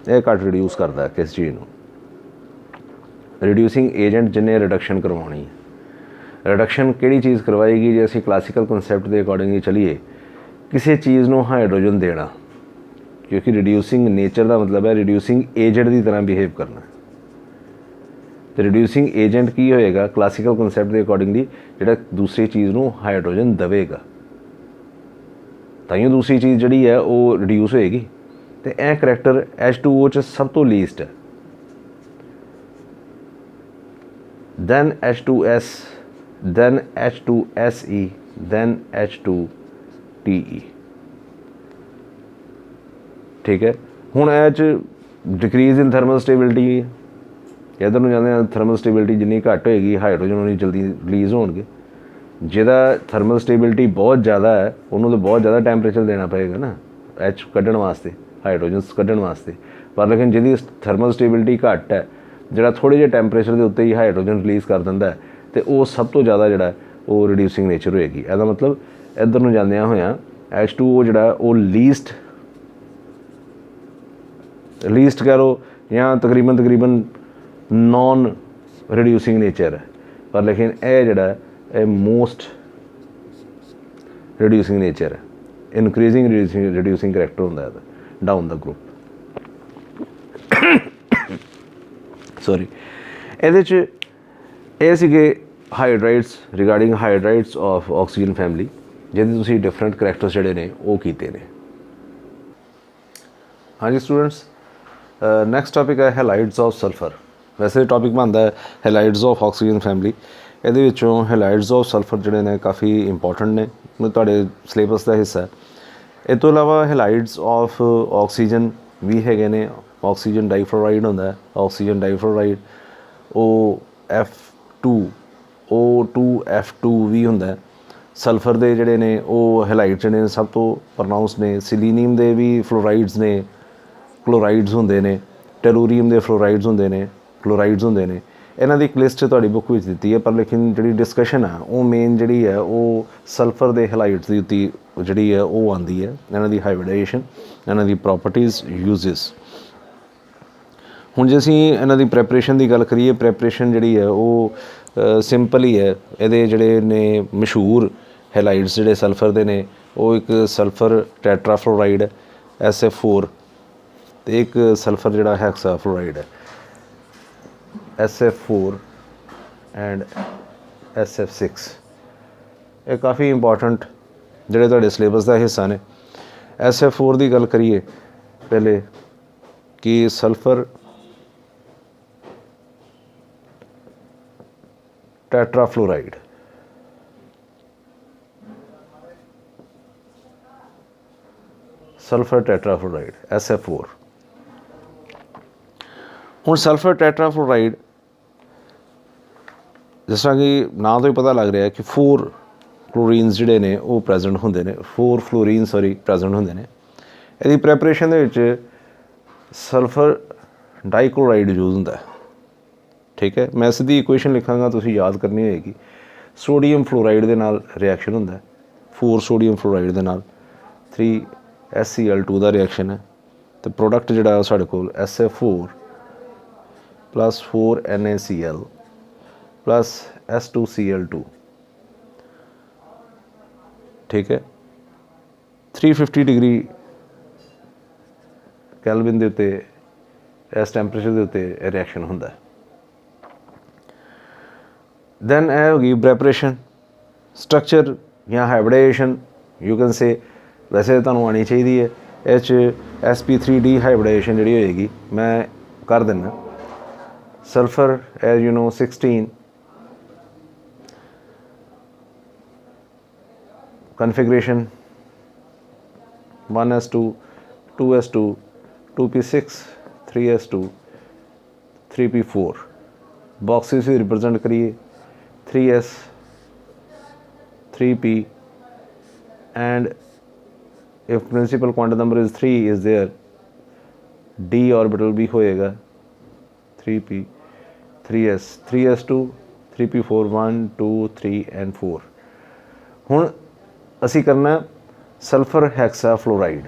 यह घट रिड्यूस करता है किस चीज़ नूं। रिड्यूसिंग एजेंट जिन्हें रिडक्शन करवानी है, रिडक्शन किहड़ी चीज़ करवाएगी जे असीं क्लासिकल कंसैप्ट के अकॉर्डिंग चलीए, किसी चीज़ नूं हाइड्रोजन देना, क्योंकि रिड्यूसिंग नेचर का मतलब है रिड्यूसिंग एजेंट की तरह बिहेव करना। तो रिड्यूसिंग एजेंट की होएगा क्लासिकल कंसैप्ट के अकॉर्डिंगली जिहड़ा दूसरी चीज़ नूं हाइड्रोजन देवेगा, ताइयों दूसरी चीज़ जिहड़ी है वो रिड्यूस होएगी। तो यह करैक्टर H2O च सब तो लीस्ट है, then H2S, then H2SE, then H2TE। ठीक है, हुण डिक्रीज़ इन थर्मल स्टेबिलिटी, इधर नूं जांदे आ थर्मल स्टेबिलिटी जिन्नी घट होएगी हाइड्रोजन उन्नी जल्दी रिलीज़ होणगे। जिहदा थर्मल स्टेबिलिटी बहुत ज़्यादा है उन्होंने तो बहुत ज़्यादा टैंपरेचर देना पएगा ना H कढ़ण वास्ते, हाइड्रोजनस कढ़ण वास्ते। पर लेकिन जिहदी थर्मल स्टेबिलिटी घट है, जिहड़ा थोड़े जे टैंपरेचर के उत्ते ही हाइड्रोजन रिलीज़ कर दिंदा है, तो वो सब तो ज़्यादा जिहड़ा वो रिड्यूसिंग नेचर होएगी। इसदा मतलब इधर नूं जांदियां होइयां H2O जिहड़ा वो लीस्ट कह लो या तकरीबन नॉन रिड्यूसिंग नेचर है, पर लेकिन यह जिहड़ा ए मोस्ट रिड्यूसिंग नेचर है, इनक्रीजिंग रिड्यूसिंग करैक्टर होंदा है डाउन द ग्रुप। सॉरी, ये सीगे hydrides regarding hydrides of oxygen family, जिहदे तुसीं डिफरेंट करैक्टर्स जिहड़े ने वो कीते ने। हाँ जी स्टूडेंट्स, नैक्सट टॉपिक है हैलाइड्स ऑफ सल्फर। वैसे टॉपिक बनता है हैलाइड्स ऑफ ऑक्सीजन फैमिली, ਇਹਦੇ ਵਿੱਚੋਂ ਹੈਲਾइड्स ऑफ सल्फर ਜਿਹੜੇ ਨੇ ਕਾफ़ी ਇੰਪੋਰਟੈਂਟ ਨੇ, ਤੁਹਾਡੇ ਸਿਲੇਬਸ ਦਾ ਹਿੱਸਾ। ਇਹ ਤੋਂ ਇਲਾਵਾ ਹੈਲਾइड्स ऑफ ऑक्सीजन ਵੀ ਹੈਗੇ ਨੇ। ਆਕਸੀਜਨ ਡਾਈਫਲੋਰਾਈਡ ਹੁੰਦਾ ਹੈ, ਆਕਸੀਜਨ ਡਾਈਫਲੋਰਾਈਡ O2F2 ਵੀ ਹੁੰਦਾ ਹੈ। ਸਲਫਰ ਦੇ ਜਿਹੜੇ ਨੇ ਉਹ ਹੈਲਾइड ਜਿਹੜੇ ਨੇ ਸਭ ਤੋਂ ਪ੍ਰੋਨਾਊਂਸ ਨੇ। ਸਿਲੀਨੀਅਮ ਦੇ ਵੀ ਫਲੋਰਾਈਡਸ ਨੇ, ਕਲੋਰਾਈਡਸ ਹੁੰਦੇ ਨੇ। ਟੈਲੂਰੀਅਮ ਦੇ ਫਲੋਰਾਈਡਸ ਹੁੰਦੇ ਨੇ, ਕਲੋਰਾਈਡਸ ਹੁੰਦੇ ਨੇ। ਇਹਨਾਂ ਦੀ ਇੱਕ ਲਿਸਟ ਤੁਹਾਡੀ ਬੁੱਕ ਵਿੱਚ ਦਿੱਤੀ ਹੈ, ਪਰ ਲੇਕਿਨ ਜਿਹੜੀ ਡਿਸਕਸ਼ਨ ਆ ਉਹ ਮੇਨ ਜਿਹੜੀ ਹੈ ਉਹ ਸਲਫਰ ਦੇ ਹੈਲਾइड्स ਦੀ ਉੱਤੇ ਜਿਹੜੀ ਹੈ ਉਹ ਆਉਂਦੀ ਹੈ। ਇਹਨਾਂ ਦੀ ਹਾਈਬ੍ਰਿਡਾਈਜੇਸ਼ਨ, ਇਹਨਾਂ ਦੀ ਪ੍ਰੋਪਰਟੀਜ਼, ਯੂਜ਼ਸ। ਹੁਣ ਜੇ ਅਸੀਂ ਇਹਨਾਂ ਦੀ ਪ੍ਰੈਪਰੇਸ਼ਨ ਦੀ ਗੱਲ ਕਰੀਏ, ਪ੍ਰੈਪਰੇਸ਼ਨ ਜਿਹੜੀ ਹੈ ਉਹ ਸਿੰਪਲ ਹੀ ਹੈ। ਇਹਦੇ ਜਿਹੜੇ ਨੇ ਮਸ਼ਹੂਰ ਹੈਲਾइड्स ਜਿਹੜੇ ਸਲਫਰ ਦੇ ਨੇ ਉਹ ਇੱਕ ਸਲਫਰ ਟੈਟਰਾਫਲੋਰਾਈਡ ਹੈ SF4, ਅਤੇ ਇੱਕ ਸਲਫਰ ਜਿਹੜਾ ਹੈਕਸਾਫਲੋਰਾਈਡ ਹੈ SF4 ਐਂਡ SF6। ਇਹ ਕਾਫੀ ਇੰਪੋਰਟੈਂਟ ਜਿਹੜੇ ਤੁਹਾਡੇ ਸਿਲੇਬਸ ਦਾ ਹਿੱਸਾ ਨੇ। SF4 ਦੀ ਗੱਲ ਕਰੀਏ ਪਹਿਲੇ ਕਿ ਸਲਫਰ ਟੈਟਰਾਫਲੋਰਾਈਡ, ਸਲਫਰ ਟੈਟਰਾਫਲੋਰਾਈਡ SF4। ਹੁਣ ਸਲਫਰ ਟੈਟਰਾਫਲੋਰਾਈਡ ਜਿਸ ਤਰ੍ਹਾਂ ਕਿ ਨਾਂ ਤੋਂ ਹੀ ਪਤਾ ਲੱਗ ਰਿਹਾ ਕਿ 4 ਕਲੋਰੀਨਸ ਜਿਹੜੇ ਨੇ ਉਹ ਪ੍ਰੈਜ਼ੈਂਟ ਹੁੰਦੇ ਨੇ, 4 ਫਲੋਰੀਨ ਪ੍ਰੈਜ਼ੈਂਟ ਹੁੰਦੇ ਨੇ। ਇਹਦੀ ਪ੍ਰੈਪਰੇਸ਼ਨ ਦੇ ਵਿੱਚ ਸਲਫਰ ਡਾਈਕਲੋਰਾਈਡ ਯੂਜ਼ ਹੁੰਦਾ ਹੈ। ਠੀਕ ਹੈ, ਮੈਂ ਸਿੱਧੀ ਇਕੁਏਸ਼ਨ ਲਿਖਾਂਗਾ, ਤੁਸੀਂ ਯਾਦ ਕਰਨੀ ਹੋਏਗੀ। ਸੋਡੀਅਮ ਫਲੋਰਾਈਡ ਦੇ ਨਾਲ ਰਿਐਕਸ਼ਨ ਹੁੰਦਾ ਹੈ, 4 ਸੋਡੀਅਮ ਫਲੋਰਾਈਡ ਦੇ ਨਾਲ 3 SCl2 ਦਾ ਰਿਐਕਸ਼ਨ ਹੈ, ਅਤੇ ਪ੍ਰੋਡਕਟ ਜਿਹੜਾ ਸਾਡੇ ਕੋਲ SF4 + 4 NaCl + S2Cl2। ਠੀਕ ਹੈ, 350 ਡਿਗਰੀ ਕੈਲਵਿਨ ਦੇ ਉੱਤੇ, ਇਸ ਟੈਂਪਰੇਚਰ ਦੇ ਉੱਤੇ ਰਿਐਕਸ਼ਨ ਹੁੰਦਾ ਹੈ। ਦੈਨ ਇਹ ਹੋ ਗਈ ਪ੍ਰੈਪਰੇਸ਼ਨ। ਸਟਰਕਚਰ ਜਾਂ ਹਾਈਬ੍ਰਿਡਾਈਜੇਸ਼ਨ ਯੂ ਕੈਨ ਸੇ, ਵੈਸੇ ਤੁਹਾਨੂੰ ਆਉਣੀ ਚਾਹੀਦੀ ਹੈ। ਇਹ 'ਚ sp3d ਹਾਈਬ੍ਰਿਡਾਈਜੇਸ਼ਨ ਜਿਹੜੀ ਹੋਏਗੀ ਮੈਂ ਕਰ ਦਿੰਦਾ। Sulphur as you know 16 configuration 1s2 2s2 2p6 3s2 3p4। Boxes he represent करिए 3s 3p, and if principal quantum number is 3 is there, d orbital भी होएगा 3p 3s 3s2 3p4 1 2 3 and 4। ਹੁਣ ਅਸੀਂ ਕਰਨਾ ਸਲਫਰ ਹੈਕਸਾਫਲੋਰਾਈਡ।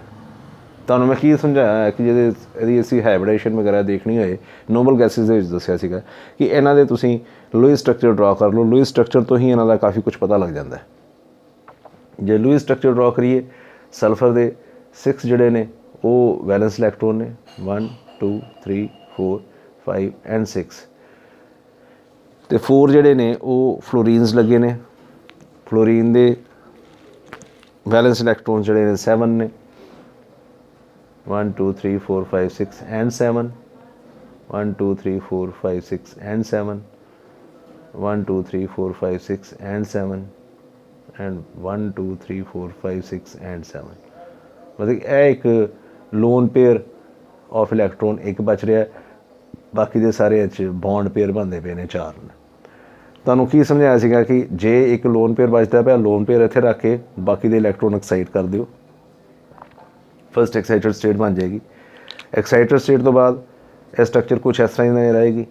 ਤੁਹਾਨੂੰ ਮੈਂ ਕੀ ਸਮਝਾਇਆ ਹੈ ਕਿ ਇਹਦੀ ਅਸੀਂ ਹਾਈਬ੍ਰਿਡਾਈਜੇਸ਼ਨ ਵਗੈਰਾ ਦੇਖਣੀ ਹੋਏ, ਨੋਬਲ ਗੈਸਿਸ ਦੇ ਵਿੱਚ ਦੱਸਿਆ ਸੀਗਾ ਕਿ ਇਹਨਾਂ ਦੇ ਤੁਸੀਂ ਲੂਇਸ ਸਟਰਕਚਰ ਡਰਾ ਕਰ ਲਓ। ਲੂਇਸ ਸਟਰਕਚਰ ਤੋਂ ਹੀ ਇਹਨਾਂ ਦਾ ਕਾਫੀ ਕੁਝ ਪਤਾ ਲੱਗ ਜਾਂਦਾ ਹੈ। ਜੇ ਲੂਇਸ ਸਟਰਕਚਰ ਡਰਾ ਕਰੀਏ, ਸਲਫਰ ਦੇ 6 ਜਿਹੜੇ ਨੇ ਉਹ ਵੈਲੈਂਸ ਇਲੈਕਟ੍ਰੋਨ ਨੇ, 1 2 3 4 5 and 6, ਅਤੇ 4 ਜਿਹੜੇ ਨੇ ਉਹ ਫਲੋਰੀਨਸ ਲੱਗੇ ਨੇ। ਫਲੋਰੀਨ ਦੇ ਵੈਲੈਂਸ ਇਲੈਕਟ੍ਰੋਨ ਜਿਹੜੇ ਨੇ 7 ਨੇ, 1 2 3 4 5 6 and 7, 1 2 3 4 5 6 and 7, 1 2 3 4 5 6 and 7, and 1 2 3 4 5 6 and 7। ਮਤਲਬ ਇਹ ਇੱਕ ਲੋਨ ਪੇਅਰ ਆਫ ਇਲੈਕਟ੍ਰੋਨ ਇੱਕ ਬਚ ਰਿਹਾ, ਬਾਕੀ ਦੇ ਸਾਰੇ 'ਚ ਬੌਂਡ ਪੇਅਰ ਬਣਦੇ ਪਏ ਨੇ 4 ਨੇ। ਤੁਹਾਨੂੰ ਕੀ ਸਮਝਾਇਆ ਸੀਗਾ ਕਿ ਜੇ ਇੱਕ ਲੋਨ ਪੇਅਰ ਬਚਦਾ ਪਿਆ, ਲੋਨ ਪੇਅਰ ਇੱਥੇ ਰੱਖ ਕੇ ਬਾਕੀ ਦੇ ਇਲੈਕਟ੍ਰੋਨ ਐਕਸਾਈਟ ਕਰ ਦਿਓ, ਫਸਟ ਐਕਸਾਈਟਡ ਸਟੇਟ ਬਣ ਜਾਏਗੀ। ਐਕਸਾਈਟਡ ਸਟੇਟ ਤੋਂ ਬਾਅਦ ਇਹ ਸਟਰਕਚਰ ਕੁਛ ਇਸ ਤਰ੍ਹਾਂ ਹੀ ਰਹੇਗੀ।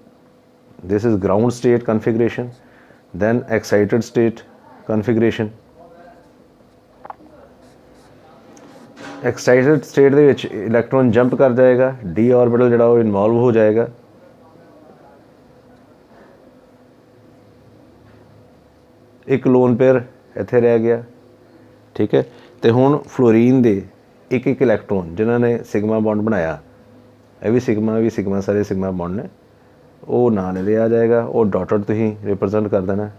This is ground state configuration, then excited state configuration. Excited state ਦੇ ਵਿੱਚ ਇਲੈਕਟ੍ਰੋਨ ਜੰਪ ਕਰ ਜਾਏਗਾ, ਡੀ ਆਰਬਿਟਲ ਜਿਹੜਾ ਉਹ ਇਨਵੋਲਵ ਹੋ ਜਾਏਗਾ। ਇੱਕ ਲੋਨ ਪੇਅਰ ਇੱਥੇ ਰਹਿ ਗਿਆ। ਠੀਕ ਹੈ, ਅਤੇ ਹੁਣ ਫਲੋਰੀਨ ਦੇ ਇੱਕ ਇਲੈਕਟ੍ਰੋਨ ਜਿਨ੍ਹਾਂ ਨੇ ਸਿਗਮਾ ਬੌਂਡ ਬਣਾਇਆ, ਇਹ ਵੀ ਸਿਗਮਾ ਸਾਰੇ ਸਿਗਮਾ ਬੌਂਡ ਨੇ, ਉਹ ਨਾਲ ਇਹਦੇ ਆ ਜਾਏਗਾ, ਉਹ ਡਾਟਡ ਤੁਸੀਂ ਰਿਪਰੈਜ਼ੈਂਟ ਕਰ ਦੇਣਾ,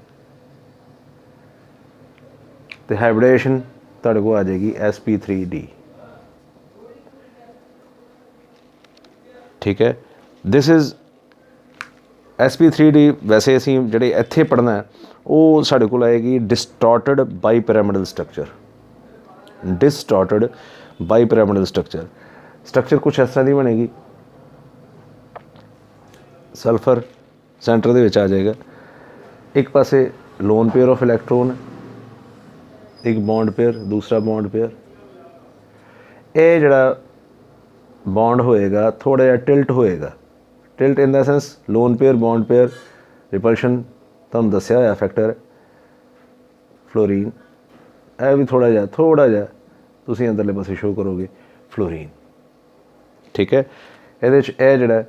ਅਤੇ ਹਾਈਬ੍ਰਿਡਾਈਜੇਸ਼ਨ ਤੁਹਾਡੇ ਕੋਲ ਆ ਜਾਏਗੀ sp3d। ਠੀਕ ਹੈ, ਦਿਸ ਇਜ਼ SP3D वैसे ਅਸੀਂ ਜਿਹੜੇ ਇੱਥੇ ਪੜ੍ਹਨਾ ਉਹ ਸਾਡੇ ਕੋਲ ਆਏਗੀ ਡਿਸਟੋਰਟਡ ਬਾਈ ਪਿਰਾਮਿਡਲ ਸਟਰਕਚਰ। ਡਿਸਟੋਰਟਡ ਬਾਈ ਪਿਰਾਮਿਡਲ ਸਟਰਕਚਰ ਕੁਛ ਇਸ ਤਰ੍ਹਾਂ ਦੀ ਬਣੇਗੀ। ਸਲਫਰ ਸੈਂਟਰ ਦੇ ਵਿੱਚ ਆ ਜਾਏਗਾ, ਇੱਕ ਪਾਸੇ ਲੋਨ पेयर ऑफ इलैक्ट्रॉन, एक बॉन्ड पेयर, दूसरा बॉन्ड पेयर। ये जड़ा बॉन्ड होएगा थोड़ा जिहा टिल्ट होएगा, tilt in the sense lone pair bond pair repulsion तुहानूं दस्सिया होया फैक्टर फ्लोरीन, यह भी थोड़ा जिहा तुसीं अंदरले पासे शो करोगे फ्लोरीन। ठीक है, ये जड़ा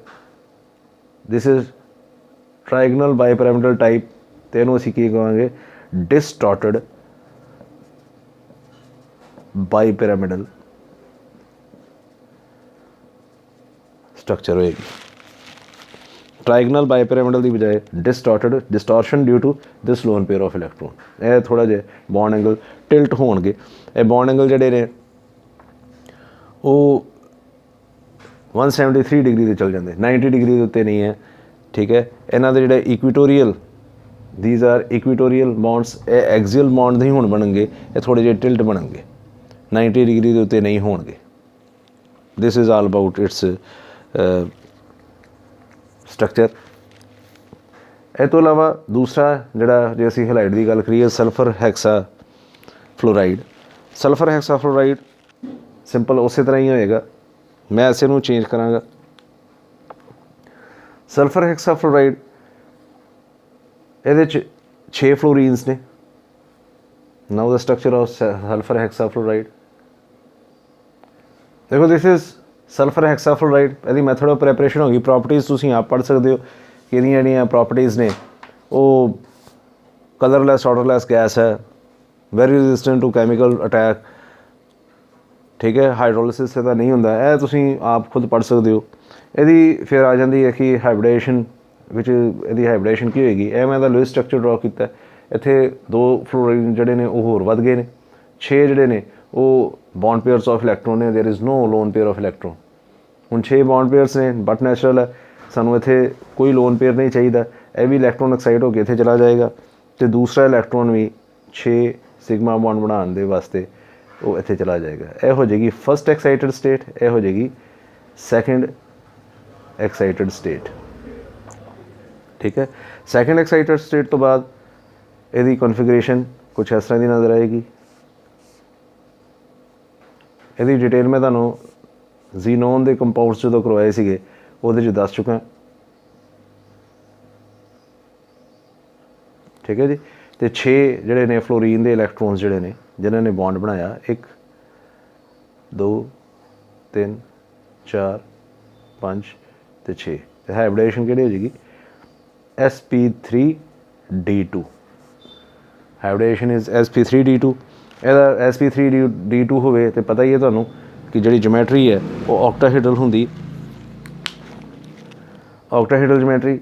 this is trigonal bipyramidal type, तो इहनूं असीं की कहांगे डिसटॉर्टेड बाईपिरामिडल स्ट्रक्चर होएगी। ट्राइगनल बाईपिरामिडल की बजाय distortion due to this lone pair of electron. यह थोड़ा जिहा बॉन्ड एंगल टिल्ट होणगे। ये बॉन्ड एंगल जिहड़े ने वो 173 डिग्री ते चल जाते, 90 डिग्री के उत्ते नहीं है। ठीक है, इन्हां दे जिहड़े इक्विटोरीयल, दीज आर इक्विटोरीयल बॉन्ड्स, ये एक्सियल बॉन्ड नहीं हुण बनणगे, ये थोड़े जिहे टिल्ट बनणगे, 90 डिग्री के उत्ते नहीं होणगे। This is all about its structure. इस तो इलावा दूसरा जिहड़ा जे असीं हैलाइड की गल करिए sulphur hexafluoride. Sulphur hexafluoride simple उस तरह ही होएगा, मैं इसे नूं चेंज करांगा। सल्फर हैक्सा फ्लोराइड ये 6 फ्लोरीन्स ने। Now the structure of sulphur hexafluoride देखो, this is sulphur hexafluoride. यदि मैथड ऑफ प्रैपरेशन होगी, प्रॉपर्टीज़ तुसीं आप पढ़ सकते हो कि इहदियां जिहड़ियां प्रॉपर्टीज़ ने वो कलरलैस ऑर्डरलैस गैस है, very resistant to chemical attack. ठीक है, हाइड्रोलिसिस से नहीं होंदा, यह तुसीं आप खुद पढ़ सकते हो। यदि फिर आ जाती है कि हाइब्रिडेशन विच यदि हाइब्रिडेशन की होएगी, यह मैं लुईस स्ट्रक्चर ड्रॉ किया। इत्थे 2 फ्लोरीन जिहड़े ने वो होर वध गए ने, 6 जिहड़े ने वो बॉन्ड पेयर्स ऑफ इलैक्ट्रॉन ने, there is no lone pair of electron. हुण 6 बॉन्ड पेयर्स ने, बट नैचुरल है, सानूं इत्थे कोई लोन पेयर नहीं चाहिए। यह भी इलैक्ट्रॉन एक्साइट होकर इत्थे चला जाएगा, तो दूसरा इलैक्ट्रॉन भी 6 सिग्मा बॉन्ड बनाने दे वास्ते वो इत्थे चला जाएगा। यह हो जाएगी फस्ट एक्साइटेड स्टेट, यह हो जाएगी सैकेंड एक्साइटेड स्टेट। ठीक है, सैकेंड एक्साइटेड स्टेट तो बाद यदि कॉन्फिगरेशन कुछ इस तरह की नज़र आएगी। यदि डिटेल में तुहानूं जीनोन के कंपाउंड्स जो करवाए थे वो दस चुका। ठीक है जी, तो 6 जिहड़े ने फ्लोरीन के इलैक्ट्रॉन्स जिहड़े ने जिन्होंने बॉन्ड बनाया, 1 2 3 4 5 तो 6, तो हाइब्रिडेशन किहड़ी हो जाएगी sp3d2। Hybridisation is sp3d2। ਇਹਦਾ sp3d2 ਹੋਵੇ तो पता ही है ਤੁਹਾਨੂੰ कि ਜਿਹੜੀ ਜਮੈਟਰੀ है वो ऑक्टाहेड्रल ਹੁੰਦੀ। Octahedral geometry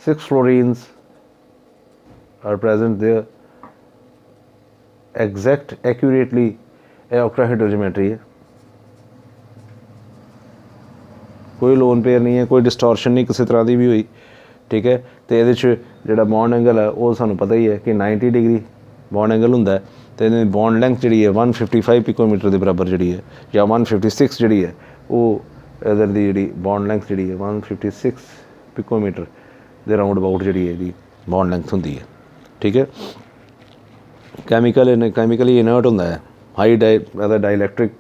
six fluorines are present there exact accurately octahedral geometry है, कोई लोन पेयर नहीं है, कोई डिस्टॉर्शन नहीं किसी तरह की भी हुई। ठीक है, तो ये जो बॉन्ड एंगल है वो सानू पता ही है कि 90 डिग्री बॉन्ड एंगल होंगे, तो बॉन्ड लेंथ जी है 155 पिकोमीटर के बराबर जी है, या 156 जी है वो इधर की जी बॉन्ड लेंथ जी है 156 पिकोमीटर के राउंड अबाउट जी है बॉन्ड लेंथ होंगी है। ठीक है, कैमिकली इनर्ट होंगे है, हाई डाइलैक्ट्रिक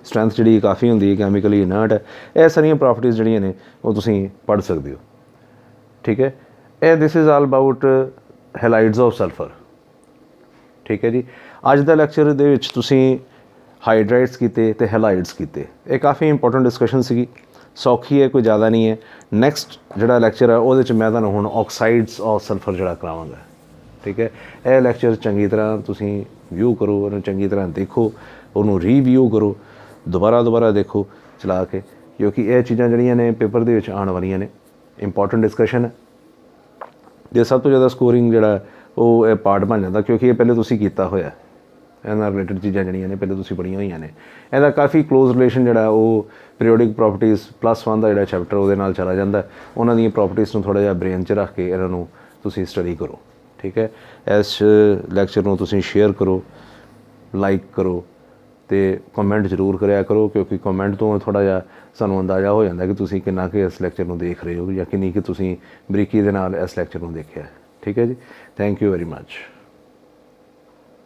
स्ट्रेंथ जी काफ़ी होंगी है, कैमिकली इनर्ट है। यह सारिया प्रॉपर्टीज़ जड़ियाँ ने वो तुसीं पढ़ सकते हो। ठीक है, uh this is all about halides of sulphur. ठीक है जी, अज का लैक्चर दे विच तुसीं हाइड्राइड्स कीते ते हैलाइड्स कीते, ये काफ़ी इंपॉर्टेंट डिस्कशन सी, सौखी है, कोई ज़्यादा नहीं है। नैक्सट जिहड़ा लैक्चर है वो मैं तुहानूं हुण ऑक्साइड्स ऑफ सल्फर जिहड़ा करावांगा। ठीक है, यह लैक्चर चंगी तरह तुसीं व्यू करो, उन्होंने चंगी तरह देखो, उन्होंने रीव्यू करो, दोबारा देखो चला के, क्योंकि यह चीज़ां जिहड़ियां ने पेपर दे विच आउण वालियां ने, इंपॉर्टेंट डिस्कशन है। जे सब तो ज़्यादा स्कोरिंग जिहड़ा वो पार्ट बन जाता, क्योंकि ये पहले तुसीं कीता होया। ਇਹਨਾਂ ਰਿਲੇਟਡ ਚੀਜ਼ਾਂ ਜਿਹੜੀਆਂ ਨੇ ਪਹਿਲੇ ਤੁਸੀਂ ਪੜ੍ਹੀਆਂ ਹੋਈਆਂ ਨੇ। ਇਹਦਾ ਕਾਫੀ ਕਲੋਜ਼ ਰਿਲੇਸ਼ਨ ਜਿਹੜਾ ਉਹ ਪੀਰੀਓਡਿਕ ਪ੍ਰੋਪਰਟੀਜ਼ +1 ਦਾ ਜਿਹੜਾ ਚੈਪਟਰ ਉਹਦੇ ਨਾਲ ਚਲਾ ਜਾਂਦਾ। ਉਹਨਾਂ ਦੀਆਂ ਪ੍ਰੋਪਰਟੀਜ਼ ਨੂੰ ਥੋੜ੍ਹਾ ਜਿਹਾ ਬ੍ਰੇਨ 'ਚ ਰੱਖ ਕੇ ਇਹਨਾਂ ਨੂੰ ਤੁਸੀਂ ਸਟੱਡੀ ਕਰੋ, ਠੀਕ ਹੈ। ਇਸ ਲੈਕਚਰ ਨੂੰ ਤੁਸੀਂ ਸ਼ੇਅਰ ਕਰੋ, ਲਾਈਕ ਕਰੋ ਅਤੇ ਕਮੈਂਟ ਜ਼ਰੂਰ ਕਰਿਆ ਕਰੋ, ਕਿਉਂਕਿ ਕਮੈਂਟ ਤੋਂ ਥੋੜ੍ਹਾ ਜਿਹਾ ਸਾਨੂੰ ਅੰਦਾਜ਼ਾ ਹੋ ਜਾਂਦਾ ਕਿ ਤੁਸੀਂ ਕਿੰਨਾ ਕੁ ਇਸ ਲੈਕਚਰ ਨੂੰ ਦੇਖ ਰਹੇ ਹੋ ਜਾਂ ਕਿੰਨੀ ਕੁ ਤੁਸੀਂ ਬਰੀਕੀ ਦੇ ਨਾਲ ਇਸ ਲੈਕਚਰ ਨੂੰ ਦੇਖਿਆ। ਠੀਕ ਹੈ ਜੀ, ਥੈਂਕ ਯੂ ਵੈਰੀ ਮੱਚ।